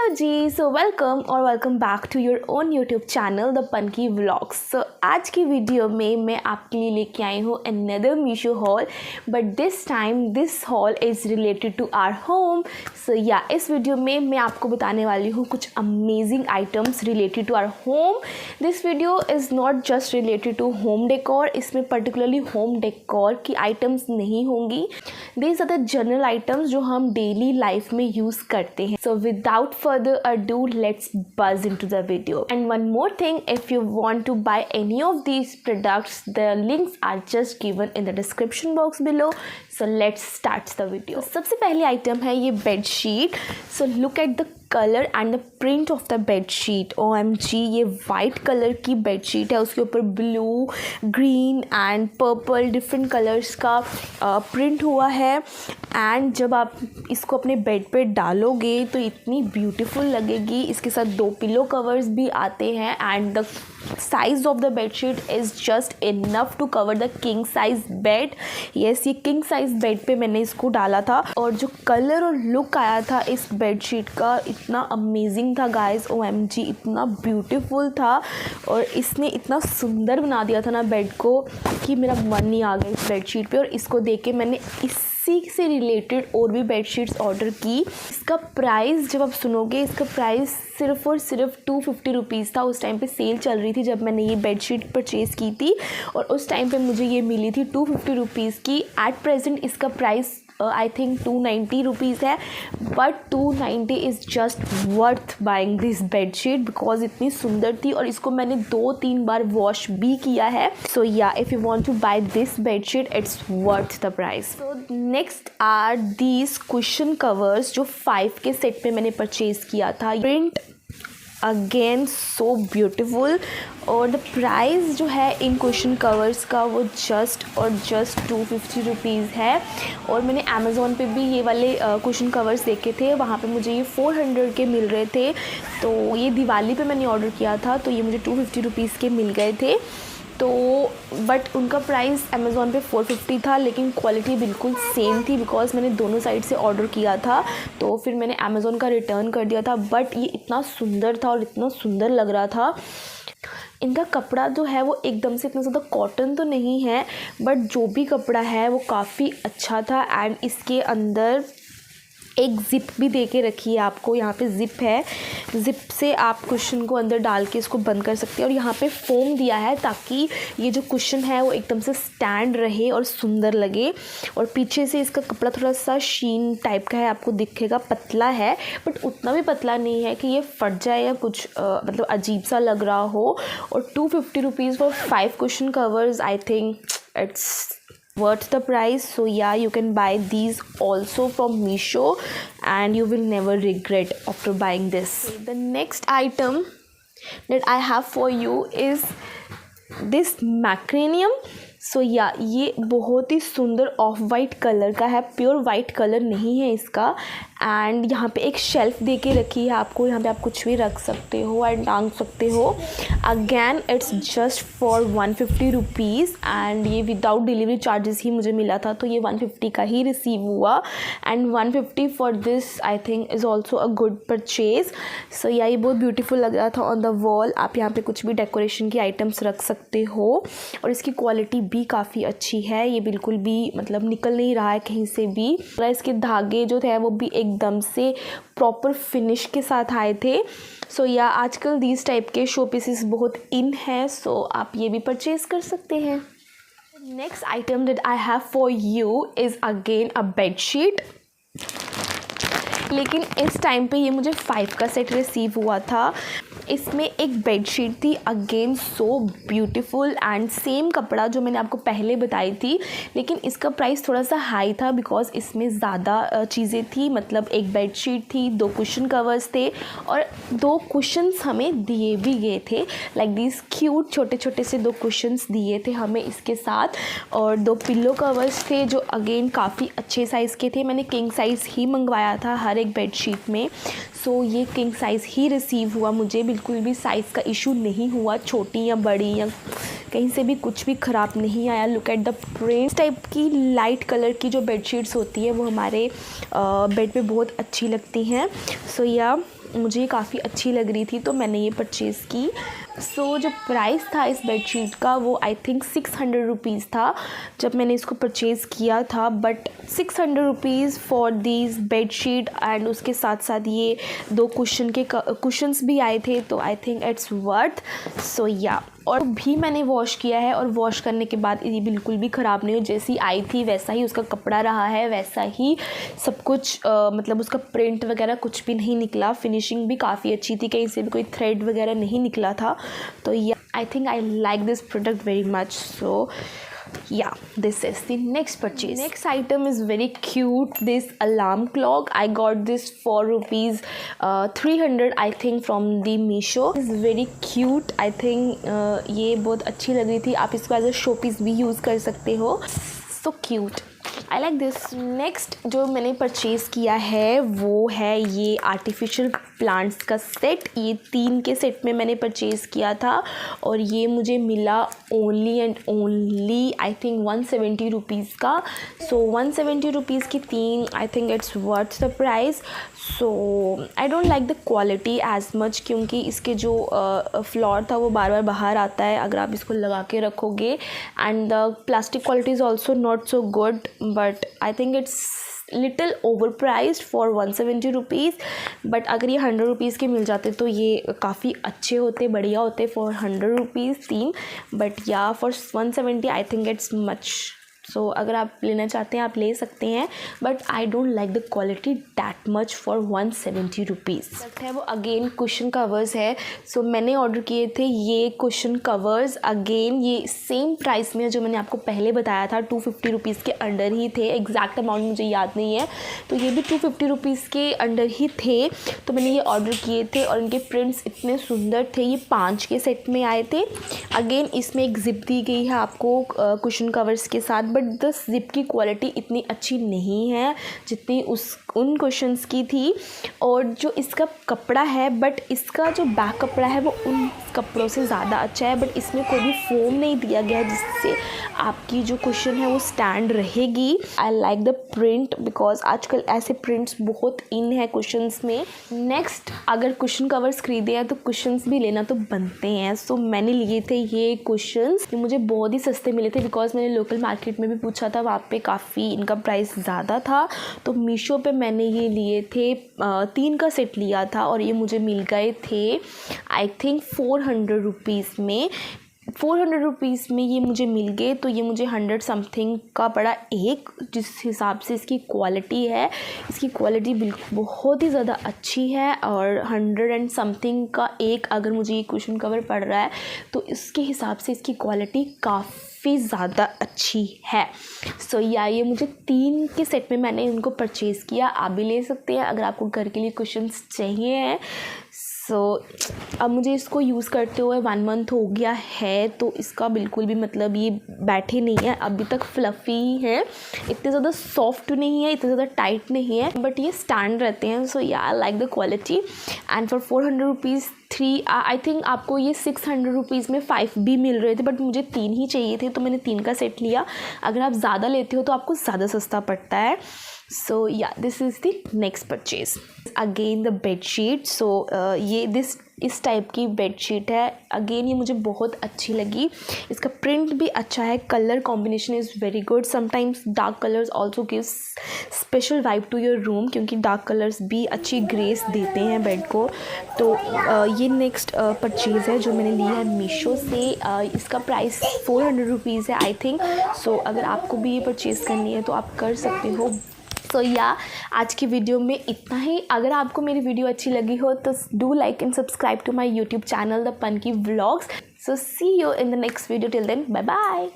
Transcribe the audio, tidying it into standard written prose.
Ji, so welcome back to your own YouTube channel the Punky vlogs. So आज की video में मैं आपके लिए लेके आई हूँ another Meesho haul, but this time this haul is related to our home. So yeah इस वीडियो में मैं आपको बताने वाली हूँ कुछ amazing items related to our home. This video is not just related to home decor, इसमें पर्टिकुलरली होम डेकोर की आइटम्स नहीं होंगी। These are the general items जो हम डेली लाइफ में यूज़ करते हैं। सो without further ado, let's buzz into the video. And one more thing, if you want to buy any of these products, the links are just given in the description box below. So let's start the video. सबसे पहली item है ये bed sheet. So look at the colour and the print of the bed sheet. OMG, ये white colour की bed sheet है, उसके ऊपर blue, green and purple different colours का प्रिंट हुआ है। एंड जब आप इसको अपने बेड पे डालोगे तो इतनी ब्यूटीफुल लगेगी। इसके साथ 2 पिलो कवर्स भी आते हैं and the size of the bed sheet is just enough to cover the king size bed. Yes, ये किंग साइज बेड पे मैंने इसको डाला था और जो कलर और लुक आया था इस बेड शीट का इतना अमेजिंग था गाइस। OMG, इतना ब्यूटीफुल था और इसने इतना सुंदर बना दिया था ना बेड को कि मेरा मन ही आ गया इस बेड शीट पे। और इसको देख के मैंने इसी से रिलेटेड और भी बेड शीट्स ऑर्डर की। इसका प्राइस जब आप सुनोगे, इसका प्राइस सिर्फ और सिर्फ 250 रुपीज़ था। उस टाइम पे सेल चल रही थी जब मैंने ये बेड शीट परचेज़ की थी और उस टाइम पे मुझे ये मिली थी 250 रुपीज़ की। एट प्रेजेंट इसका प्राइस आई थिंक 290 रुपीज़ है, but 290 is just worth buying this bed sheet because इतनी सुंदर थी और इसको मैंने 2-3 बार वॉश भी किया है। So yeah, if you want to buy this bed sheet it's worth the price. So next are these cushion covers जो 5 के सेट पे मैंने परचेज़ किया था। प्रिंट अगेन सो ब्यूटीफुल और द प्राइस जो है इन कुशन कवर्स का वो जस्ट 250 रुपीज़ है। और मैंने अमेज़ॉन पे भी ये वाले कुशन कवर्स देखे थे, वहाँ पे मुझे ये 400 के मिल रहे थे। तो ये दिवाली पे मैंने ऑर्डर किया था तो ये मुझे 250 रुपीज़ के मिल गए थे। तो बट उनका प्राइस अमेज़ॉन पे 450 था, लेकिन क्वालिटी बिल्कुल सेम थी बिकॉज़ मैंने दोनों साइड से ऑर्डर किया था। तो फिर मैंने अमेज़ॉन का रिटर्न कर दिया था। बट ये इतना सुंदर था और इतना सुंदर लग रहा था। इनका कपड़ा जो है वो एकदम से इतना ज़्यादा कॉटन तो नहीं है, बट जो भी कपड़ा है वो काफ़ी अच्छा था। एंड इसके अंदर एक ज़िप भी दे के रखी है आपको, यहाँ पे ज़िप है, ज़िप से आप कुशन को अंदर डाल के इसको बंद कर सकते हैं। और यहाँ पे फोम दिया है ताकि ये जो कुशन है वो एकदम से स्टैंड रहे और सुंदर लगे। और पीछे से इसका कपड़ा थोड़ा सा शीन टाइप का है, आपको दिखेगा पतला है बट उतना भी पतला नहीं है कि ये फट जाए या कुछ मतलब अजीब सा लग रहा हो। और 250 rupees for 5 cushion covers, I think it's worth the price. So yeah, you can buy these also from Meesho and you will never regret after buying this. The next item that I have for you is this macranium. So yeah, ये बहुत ही सुंदर of white colour का है, pure white colour नहीं है इसका। And यहाँ पे एक शेल्फ दे के रखी है आपको, यहाँ पे आप कुछ भी रख सकते हो एंड टांग सकते हो। Again it's just for 150 rupees and ये विदाउट डिलीवरी चार्जेस ही मुझे मिला था, तो ये 150 का ही रिसीव हुआ। And 150 for this I think is also a good purchase. So yeah, ये बहुत ब्यूटीफुल लग रहा था ऑन द वॉल। आप यहाँ पे कुछ भी डेकोरेशन की आइटम्स रख सकते हो और इसकी क्वालिटी भी काफ़ी अच्छी है। ये बिल्कुल भी मतलब निकल नहीं रहा है कहीं से भी। इसके धागे जो थे वो भी एकदम से प्रॉपर फिनिश के साथ आए थे। सो या, आजकल दीज टाइप के शो पीसेस बहुत इन है, सो आप ये भी परचेज कर सकते हैं। Next item that I have for you is again a bed sheet, लेकिन इस टाइम पे ये मुझे 5 का सेट रिसीव हुआ था। इसमें एक बेड शीट थी, again so beautiful and same कपड़ा जो मैंने आपको पहले बताई थी, लेकिन इसका प्राइस थोड़ा सा हाई था बिकॉज़ इसमें ज़्यादा चीज़ें थी। मतलब एक बेड शीट थी, 2 कुशन कवर्स थे और 2 कुशन्स हमें दिए भी गए थे। लाइक दिस क्यूट छोटे छोटे से 2 कुशन्स दिए थे हमें इसके साथ और 2 पिलो कवर्स थे जो अगेन काफ़ी अच्छे साइज़ के थे। मैंने किंग साइज़ ही मंगवाया था हर एक बेड शीट में। सो ये किंग साइज़ ही रिसीव हुआ मुझे, बिल्कुल भी साइज़ का इशू नहीं हुआ, छोटी या बड़ी या कहीं से भी कुछ भी ख़राब नहीं आया। Look at the print. Type की लाइट कलर की जो बेडशीट्स होती है वो हमारे बेड पे बहुत अच्छी लगती हैं। सो या मुझे काफ़ी अच्छी लग रही थी तो मैंने ये परचेज़ की। सो जो प्राइस था इस बेडशीट का वो आई थिंक 600 रुपीज़ था जब मैंने इसको परचेज़ किया था। But 600 rupees for this bedsheet and उसके साथ साथ ये 2 कुशन्स भी आए थे तो आई थिंक इट्स वर्थ। सो या और भी मैंने वॉश किया है और वॉश करने के बाद ये बिल्कुल भी ख़राब नहीं हो, जैसी आई थी वैसा ही उसका कपड़ा रहा है, वैसा ही सब कुछ मतलब उसका प्रिंट वगैरह कुछ भी नहीं निकला। फिनिशिंग भी काफ़ी अच्छी थी, कहीं से भी कोई थ्रेड वगैरह नहीं निकला था। तो या I think I like this product very much. So yeah, this is the next purchase. Next item is very cute, this alarm clock. I got this for rupees 300 I think from the Meesho. It's very cute. I think ये बहुत अच्छी लग रही थी। आप इसको as a show piece भी use कर सकते हो। So cute. I like this. Next जो मैंने परचेज़ किया है वो है ये आर्टिफिशियल प्लांट्स का सेट। ये 3 के सेट में मैंने परचेज़ किया था और ये मुझे मिला only and only I think 170 rupees का। सो 170 रुपीज़ की 3 I think it's worth the price. So I don't like the quality as much क्योंकि इसके जो फ्लोर था वो बार बार बाहर आता है अगर आप इसको लगा के रखोगे and the plastic quality is also not so good but I think it's little over prized for 170 rupees. But अगर ये 100 रुपीज़ के मिल जाते तो ये काफ़ी अच्छे होते, बढ़िया होते for 100 rupees 3। But yeah for 170 I think it's much. So अगर आप लेना चाहते हैं आप ले सकते हैं but I don't like the quality that much for 170 rupees. है वो अगेन कुशन कवर्स है। सो मैंने ऑर्डर किए थे ये कुशन कवर्स। अगेन ये सेम प्राइस में जो मैंने आपको पहले बताया था 250 रुपीज़ के अंडर ही थे। एग्जैक्ट अमाउंट मुझे याद नहीं है तो ये भी 250 रुपीज़ के अंडर ही थे। तो मैंने ये ऑर्डर किए थे और इनके प्रिंट्स इतने सुंदर थे। ये 5 के सेट में आए थे। अगेन इसमें एक जिप दी गई है आपको कुशन कवर्स के साथ बट द जिप की क्वालिटी इतनी अच्छी नहीं है जितनी उन कुशन्स की थी। और जो इसका कपड़ा है बट इसका जो बैक कपड़ा है वो उन कपड़ों से ज़्यादा अच्छा है बट इसमें कोई भी फोम नहीं दिया गया है जिससे आपकी जो कुशन है वो स्टैंड रहेगी। I like the print because आजकल ऐसे प्रिंट्स बहुत इन है कुशन्स में। नेक्स्ट अगर कुशन कवर्स खरीदे हैं तो कुशन्स भी लेना तो बनते हैं। सो मैंने लिए थे ये कुशन्स, ये मुझे बहुत ही सस्ते मिले थे बिकॉज मैंने लोकल मार्केट में भी पूछा था, वहाँ पे काफ़ी इनका प्राइस ज़्यादा था। तो मीशो पे मैंने ये लिए थे 3 का सेट लिया था और ये मुझे मिल गए थे आई थिंक 400 रुपीज़ में। 400 रुपीज़ में ये मुझे मिल गए तो ये मुझे 100 समथिंग का पड़ा एक। जिस हिसाब से इसकी क्वालिटी है, इसकी क्वालिटी बिल्कुल बहुत ही ज़्यादा अच्छी है और 100 एंड समथिंग का एक अगर मुझे ये कुशन कवर पड़ रहा है तो इसके हिसाब से इसकी क्वालिटी काफ़ी ज़्यादा अच्छी है। सो या ये मुझे 3 के सेट में मैंने इनको परचेज़ किया। आप भी ले सकते हैं अगर आपको घर के लिए कुशन्स चाहिए हैं। सो अब मुझे इसको यूज़ करते हुए 1 मंथ हो गया है तो इसका बिल्कुल भी मतलब ये बैठे नहीं है, अभी तक फ्लफ़ी है, इतने ज़्यादा सॉफ्ट नहीं है, इतने ज़्यादा टाइट नहीं है बट ये स्टैंड रहते हैं। सो या I like the quality and for 400 rupees 3 I think आपको ये 600 रुपीज़ में 5 भी मिल रहे थे बट मुझे 3 ही चाहिए थे तो मैंने 3 का सेट लिया। अगर आप ज़्यादा लेते हो तो आपको ज़्यादा सस्ता पड़ता है। So yeah this is the next purchase. Again the bedsheet. So ये इस टाइप की बेडशीट है। अगेन ये मुझे बहुत अच्छी लगी, इसका प्रिंट भी अच्छा है, colour combination is very good. Sometimes dark colours also gives special vibe to your room क्योंकि डार्क कलर्स भी अच्छी ग्रेस देते हैं बेड को। तो ये नेक्स्ट परचेज़ है जो मैंने ली है मीशो से। इसका प्राइस 400 रुपीज़ है आई थिंक। सो अगर आपको भी ये परचेज़ करनी है तो आप कर सकते हो। सो या आज की वीडियो में इतना ही। अगर आपको मेरी वीडियो अच्छी लगी हो तो do like and subscribe to my YouTube channel the Punky vlogs. So see you in the next video. Till then bye bye.